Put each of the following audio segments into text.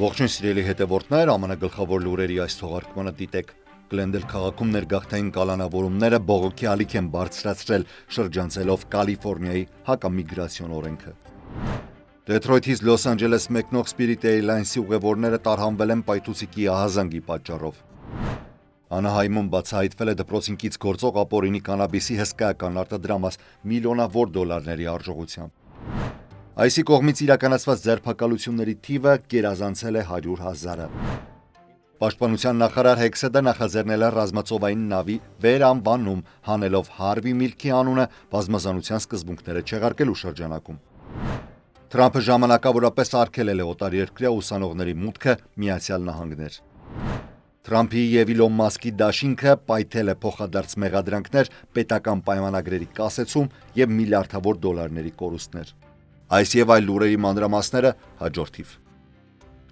Ողջույն սիրելի հետևորդներ, ԱՄՆ գլխավոր լուրերի այս թողարկմանը դիտեք։ Գլենդել քաղաքում ներգաղթային կալանավորումները բողոքի ալիք են բարձրացրել շրջանցելով Կալիֆոռնիայի հակամիգրացիոն օրենքը։ Դեթրոյթից Լոս Անջելես մեկնող Spirit Airlines-ի ուղևորները տարհանվել են պայթուցիկի ահազանգի պատճառով։ Անահայմում բացահայտվել է դպրոցին կից գործող ապօրինի կանաբիսի հսկայական արտադրամաս միլիոնավոր դոլարների արժողությամբ։ Այսի կողմից իրականացված ձերբակալությունների թիվը գերազանցել է 100,000-ը։ Պաշտպանության նախարար Հեքսեդը նախաձեռնել է ռազմածովային նավի վերանվանում, հանելով Հարվի Միլքի անունը բազմազանության սկզբունքները չեղարկելու շրջանակում։ Թրամփը ժամանակավորապես արգելել է օտարերկրյա ուսանողների մուտքը Միացյալ Նահանգներ։ Թրամփի եւ Իլոն Մասկի դաշինքը պայթել է փոխադարձ մեղադրանքներ, պետական պայմանագրերի կասեցում եւ միլիարդավոր դոլարների կորուստներ։ Այս եւ այլ լուրերի մանրամասները հաջորդիվ։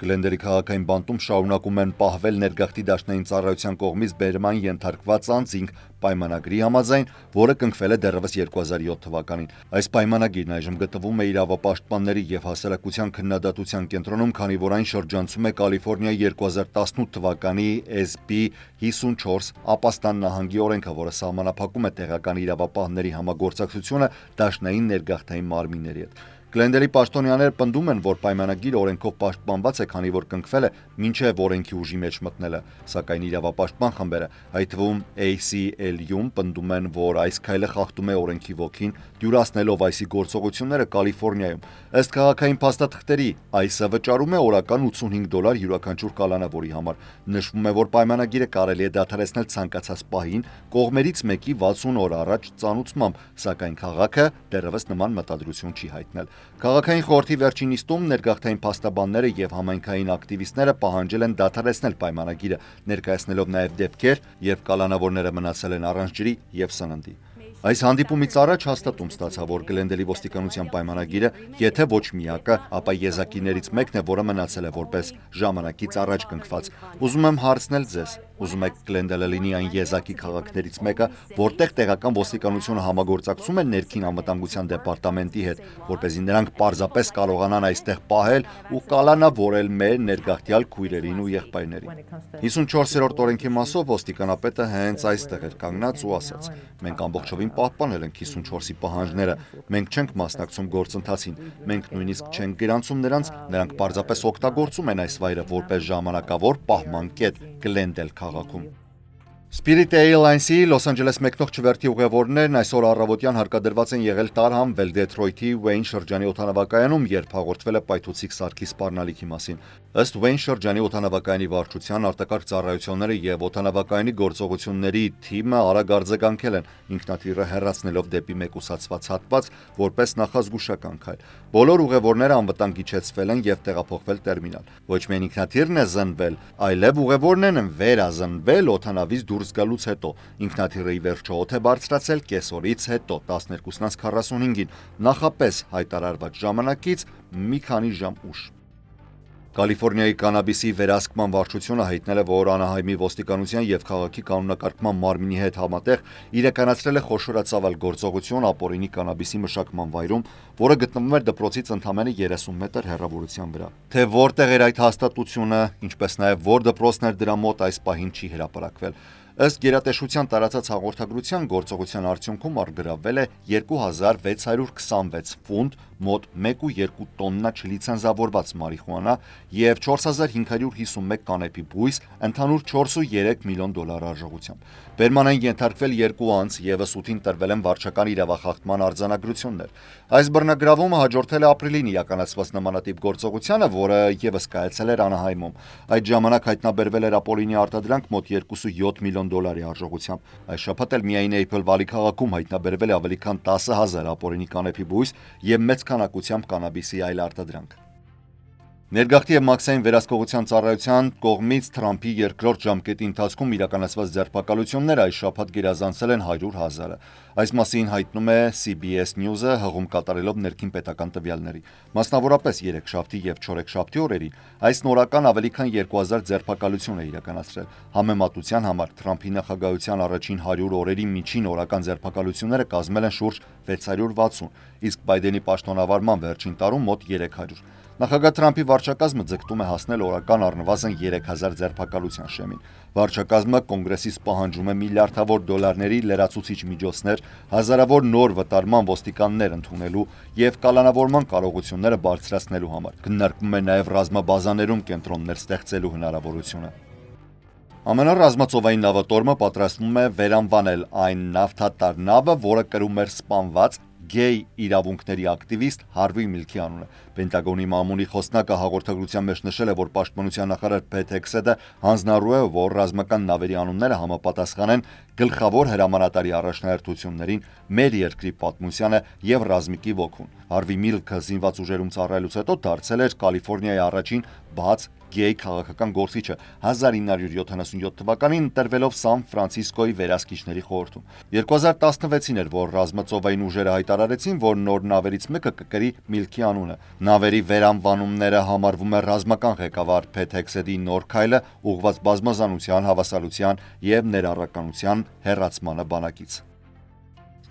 Գլենդերի քաղաքային բանտում շարունակում են պահվել ներգաղթի դաշնային ծառայության կողմից բերման ենթարկված անձինք պայմանագրի համաձայն, որը կնքվել է դեռևս 2007 թվականին։ Այս պայմանագիրն այժմ գտնվում է իրավապաշտպանների եւ հասարակության քննադատության կենտրոնում, քանի որ այն շրջանցում է Կալիֆոռնիայի 2018 թվականի SB 54 ապաստան նահանգի օրենքը, որը սահմանափակում է տեղական իրավապահների համագործակցությունը դաշնային ներգաղթային մարմինների հետ։ Գլենդերի պաշտոնյաները պնդում են, որ պայմանագիրը օրենքով պաշտպանված է, քանի որ կնքվել է մինչև օրենքի ուժի մեջ մտնելը, սակայն իրավապաշտպան խմբերը, այդ թվում ACLU-ում պնդում են, որ այս քայլը խախտում է օրենքի ոգին, դյուրացնելով այսի գործողությունները Կալիֆոռնիայում։ Ըստ քաղաքային փաստաթղթերի, այսը վճարում է օրական $85 յուրաքանչյուր կալանավորի համար։ Նշվում է, որ պայմանագիրը կարելի է դադարեցնել ցանկացած պահին կողմերից մեկի 60 օր առաջ ծանուցմամբ, սակայն քաղաքը դեռևս նման մտադրություն չի հայտնել։ Քաղաքային խորհրդի վերջին նիստում ներգաղթային փաստաբանները եւ համայնքային ակտիվիստները պահանջել են դադարեցնել պայմանագիրը, ներկայացնելով նաեւ դեպքեր, երբ կալանավորները մնացել են առանց ջրի եւ սննդի։ Այս հանդիպումից առաջ հաստատում ստացա, որ Գլենդելի ոստիկանության պայմանագիրը, եթե ոչ միակը, ապա եզակիներից մեկն է, որը մնացել է որպես ժամանակից առաջ կնքված։ Ուզում եմ հարցնել ձեզ, ուզում եք Գլենդելը լինի այն եզակի քաղաքներից մեկը, որտեղ տեղական ոստիկանությունը համագործակցում է ներքին անվտանգության դեպարտամենտի հետ, որպեսզի նրանք պարզապես կարողանան այստեղ պահել ու կալանավորել մեր ներգաղթյալ քույրերին ու եղբայրներին։ 54-րդ օրենքի մասով ոստիկանապետը հենց այստեղ էր կանգնած ու ասաց. մենք ամբողջովին պահպանել ենք 54-ի պահանջները, մենք չենք մասնակցում գործընթացին, մենք նույնիսկ չենք գրանցում նրանք պարզապես օգտագործում են այս վայրը որպես ժամանակավոր պահման կետ Գլենդել քաղաքում։ Spirit Airlines-ի Լոս Անջելես մեկնող չվերթի ուղևորներն այսօր առավոտյան հարկադրված են եղել տարհանվել Դեթրոյթի Ուեյն շրջանի օդանավակայանում, երբ հաղորդվել է պայթուցիկ սարքի սպառնալիքի մասին։ Ըստ Ուեյն շրջանի օդանավակայանի վարչության, արտակարգ ծառայությունները եւ օդանավակայանի գործողությունների թիմը արագ արձագանքել են, ինքնաթիռը հեռացնելով դեպի մեկուսացված հատված որպես նախազգուշական քայլ։ Բոլոր ուղևորները անվտանգ իջեցվել են եւ տեղափոխվել տերմինալ։ Ոչ միայն ինքնաթիռն է զնվել, այլև ուղևորներն են վերազնվել օդանավից դուրս գալուց հետո։ Ինքնաթիռը ի վերջո օդ է բարձրացել կեսօրից հետո 12:45-ին, նախապես հայտարարված ժամանակից մի քանի ժամ ուշ։ Կալիֆոռնիայի կանաբիսի վերահսկման վարչությունը հայտնել է, որ Անահայմի ոստիկանության եւ քաղաքի կանոնակարգման մարմնի հետ համատեղ իրականացրել է խոշորացավալ գործողություն ապօրինի կանաբիսի մշակման վայրում, որը գտնվում էր դպրոցից ընդամենը 30 մետր հեռավորության վրա։ Թե որտեղ էր այդ հաստատությունը, ինչպես նաեւ որ դպրոցն էր դրա մոտ, այս պահին չի հրապարակվել։ Ըստ գերատեսչության տարածած հաղորդագրության, գործողության արդյունքում առգրավվել է 2626 ֆունտ, մոտ 1,2 տոննա չլիցենզավորված մարիխուանա եւ 4551 կանեպի բույս, ընդհանուր 4.3 միլիոն դոլար արժողությամբ։ Բերման են ենթարկվել 2 անձ, եւս 8-ին տրվել են վարչական իրավախախտման արձանագրություններ։ Այս բռնագրավումը հաջորդել է ապրիլին իրականացված նմանատիպ գործողությանը, որը եւս կայացել էր Անահայմում։ Այդ ժամանակ հայտնաբերվել էր ապօրինի արտադրանք մոտ 2.7 միլիոն դոլարի արժողությամբ։ Այս շաբաթ էլ միայն Էյփլ Վալի քաղաքում հայտնաբերվել է ավելի քան 10,000 ապօրինի կանեպի բույս եւ մեծ քանակությամբ կանաբիսի այլ արտադրանք։ Ներգաղթի եւ մաքսային վերահսկողության ծառայության կողմից Թրամփի երկրորդ ժամկետի ընթացքում իրականացված ձերբակալությունները այս շաբաթ գերազանցել են 100,000-ը։ Այս մասին հայտնում է CBS News-ը հղում կատարելով ներքին պետական տվյալների։ Մասնավորապես երեքշաբթի եւ չորեքշաբթի օրերին այս նորական ավելի քան 2000 ձերբակալություն է իրականացրել։ Համեմատության համար Թրամփի նախագահության առաջին 100 օրերի միջին օրական ձերբակալությունները կազմել են շուրջ 660, իսկ Բայդենի պաշտոնավարման վերջին տարում մոտ 300։ Նախագահ Թրամփի վարչակազմը ձգտում է հասնել օրական առնվազն 3000 ձերբակալության շեմին։ Վարչակազմը կոնգրեսից պահանջում է միլիարդավոր դոլարների լրացուցիչ միջոցներ, հազարավոր նոր վտարման ոստիկաններ ընդունելու եւ կալանավորման կարողությունները բարձրացնելու համար։ Քննարկվում է նաեւ ռազմաբազաներում կենտրոններ ստեղծելու հնարավորությունը։ ԱՄՆ ռազմածովային նավատորմը պատրաստվում է վերանվանել այն նավթատար նավը, որը կրում էր սպանված գեյ իրավունքների ակտիվիստ Հարվի Միլքի անունը։ Պենտագոնի մամուլի խոսնակը հաղորդագրության մեջ նշել է, որ պաշտպանության նախարար Փեթ Հեքսեթը հանձնառու է, որ ռազմական նավերի անունները համապատասխան են գլխավոր հրամանատարի առաջնահերթություններին, մեր երկրի պատմությանը եւ ռազմիկի ոգուն։ Հարվի Միլքը զինված ուժերում ծառայելուց հետո դարձել էր Կալիֆոռնիայի առաջին բաց գեյ քաղաքական գործիչը 1977 թվականին ընտրվելով Սան Ֆրանցիսկոյի վերահսկիչների խորհրդում։ 2016-ին էր, որ ռազմածովային ուժերը հայտարարեցին, որ նոր նավերից մեկը կկրի Միլքի անունը։ Նավերի վերանվանումները համարվում է ռազմական ղեկավար Փեթ Հեքսեթի նոր քայլը ուղղված բազմազանության, հավասարության եւ ներառականության հեռացմանը բանակից։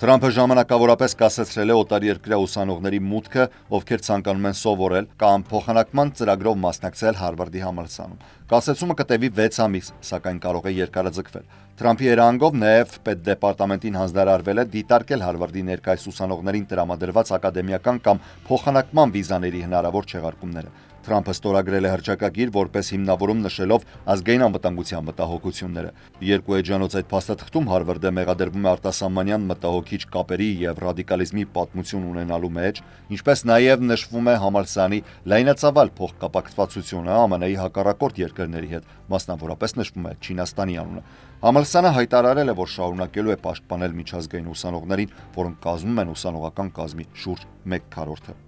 Թրամփը ժամանակավորապես կասեցրել է օտարերկրյա ուսանողների մուտքը, ովքեր ցանկանում են սովորել կամ փոխանակման ծրագրով մասնակցել Հարվարդի համալսարանում։ Կասեցումը կտևի 6 ամիս, սակայն կարող է երկարաձգվել։ Թրամփի երանգով նաև պետդեպարտամենտին հանձնարարվել է դիտարկել Հարվարդի ներկայիս ուսանողներին տրամադրված ակադեմիական կամ փոխանակման վիզաների հնարավոր չեղարկումները։ Թրամփը ստորագրել է հռչակագիր, որպես հիմնավորում նշելով ազգային անվտանգության մտահոգությունները։ Երկու էջանոց այդ փաստաթղթում Հարվարդը մեղադրվում է արտասահմանյան մտահոգիչ կապերի եւ ռադիկալիզմի պատմություն ունենալու մեջ, ինչպես նաեւ նշվում է համալսարանի լայնածավալ փոխկապակցվածությունը ԱՄՆ-ի հակառակորդ երկրների հետ, մասնավորապես նշվում է Չինաստանի անունը։ Համալսարանը հայտարարել է, որ շարունակելու է պաշտպանել միջազգային ուսանողներին, որոնք կազմում են ուսանողական կազմի շուրջ 1/4-ը։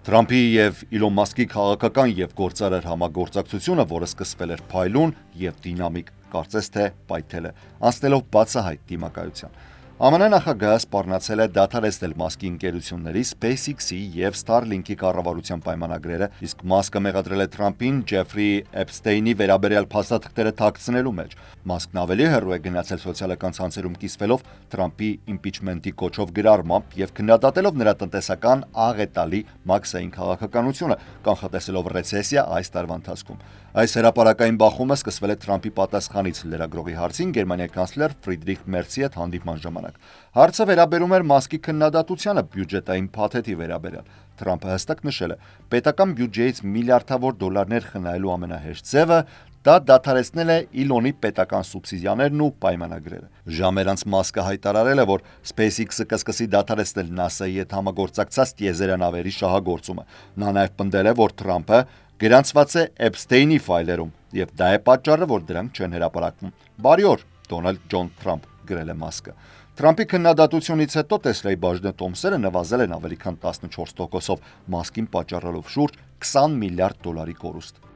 Թրամփի եւ Իլոն Մասկի քաղաքական եւ գործարար համագործակցությունը, որը սկսվել էր փայլուն եւ դինամիկ, կարծես թե պայթել է, անցնելով բացահայտ դիմակայության։ ԱՄՆ նախագահը սպառնացել է դադարեցնել Մասկի ընկերությունների SpaceX-ի եւ Starlink-ի կառավարության պայմանագրերը, իսկ Մասկը մեղադրել է Թրամփին Ջեֆրի Էփստեյնի վերաբերյալ փաստաթղթերը թաքցնելու մեջ։ Մասկն ավելի հեռու է գնացել սոցիալական ցանցերում կիսվելով Թրամփի իմպիչմենտի կոչով գրառմամբ եւ քննադատելով նրա տնտեսական աղետալի մաքսային քաղաքականությունը, կանխատեսելով ռեցեսիա այս տարվա ընթացքում։ Այս հրապարակային բախումը սկսվել է Թրամփի պատասխանից լրագրողի հարցին Գերմանիայի կանցլեր Ֆրիդրիխ Մերցի հետ հանդիպման ժամանակ։ Հարցը վերաբերում էր Մասկի քննադատությանը բյուջետային փաթեթի վերաբերյալ։ Թրամփը հստակ նշել է. պետական բյուջեից միլիարդավոր դոլարներ խնայելու ամենահեշտ ձևը դա դադարեցնել է Իլոնի պետական սուբսիդիաներն ու պայմանագրերը։ Ժամեր անց Մասկը հայտարարել է, որ SpaceX-ը կսկսի դադարեցնել NASA-ի հետ համագործակցած տիեզերանավերի շահագործումը։ Նա նաև պնդել է, որ Թրամփը գրանցված է Էփստեյնի ֆայլերում, եւ դա է պատճառը, որ դրանք չեն հրապարակվում։ Բարի օր, Դոնալդ Ջոն Թրամփ, գրել է Մասկը։ Թրամփի քննադատությունից հետո Տեսլայի բաժնետոմսերը նվազել են ավելի քան 14%-ով, Մասկին պատճառելով շուրջ 20 միլիարդ դոլարի կորուստ։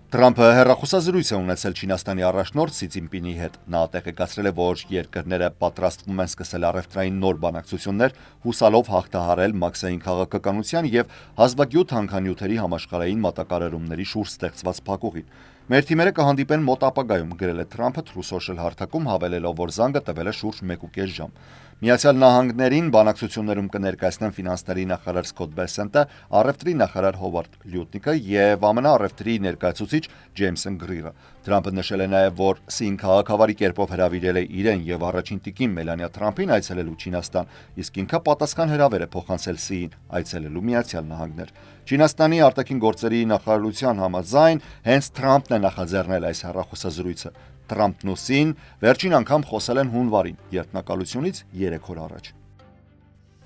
Թրամփը հեռախոսազրույց է ունեցել Չինաստանի առաջնորդ Սի Ցզինպինի հետ։ Նա տեղեկացրել է, որ երկրները պատրաստվում են սկսել առևտրային նոր բանակցություններ, հուսալով հաղթահարել մաքսային քաղաքականության եւ հազվագյուտ հանքանյութերի համաշխարհային մատակարարումների շուրջ ստեղծված փակուղին։ Մեր թիմերը կհանդիպեն մոտ ապագայում, գրել է Թրամփը True Social հարթակում, հավելելով, որ զանգը տվել է շուրջ 1.5 ժամ։ Միացյալ Նահանգներին բանակցություններում կներկայացնեն ֆինանսների նախարար Սքոթ Բեսենտը, առևտրի նախարար Հովարդ Լյուտնիկը եւ ԱՄՆ առևտրի ներկայացուցիչ Ջեյմսոն Գրիրը։ Թրամփը նշել է նաեւ, որ Սին քաղաքավարի կերպով հրավիրել է իրեն եւ առաջին տիկին Մելանիա Թրամփին այցելելու Չինաստան, իսկ ինքը պատասխան հրավեր է փոխանցել Սիին այցելելու Միացյալ Նահանգներ։ Չինաստանի արտաքին գործերի նախարարության համաձայն հենց Թրամփն է նախաձեռնել այս հեռախոսազրույցը։ Թրամփն ու Սին վերջին անգամ խոսել են հունվարին, երթնակալությունից 3 օր առաջ։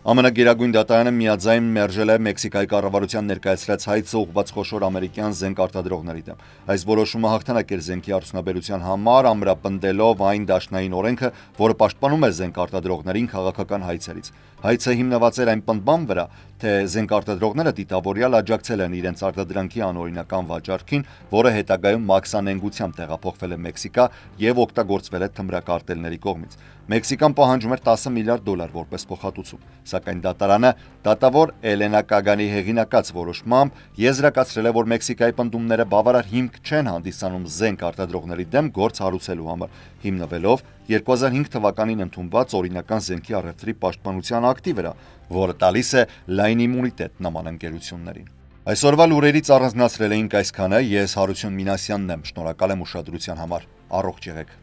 ԱՄՆ Գերագույն դատարանը միաձայն մերժել է Մեքսիկայի կառավարության ներկայացրած հայցը ուղղված խոշոր ամերիկյան զենք արտադրողների դեմ։ Այս որոշումը հաղթանակ էր զենքի արդյունաբերության համար, ամրապնդելով այն դաշնային օրենքը, որը պաշտպանում է զենք արտադրողներին քաղաքական հայցերից։ Հայցը հիմնված էր այն պնդման վրա, թե զենք արտադրողները դիտավորյալ աջակցել են իրենց արտադրանքի անօրինական վաճառքին, որը հետագայում մաքսանենգությամբ տեղափոխվել է Մեքսիկա եւ օգտագործվել է թմրակարտելների կողմից։ Մեքսիկան պահանջում էր 10 միլիարդ դոլար որպես փոխհատուցում, սակայն դատարանը դատավոր Էլենա Կագանի հեղինակած որոշմամբ եզրակացրել է, որ Մեքսիկայի պնդումները բավարար հիմք չեն հանդիսանում զենք արտադրողների դեմ գործ հարուցելու համար, հիմնվելով 2005 թվականին ընդունված օրինական զենքի առևտրի պաշտպանության ակտի վրա, որը տալիս է լայն իմունիտետ նման ընկերություններին։ Այսօրվա լուրերից առանձնացրել էինք այսքանը, ես Հարություն Մինասյանն եմ, շնորհակալ եմ ուշադրության համար, առողջ եղեք։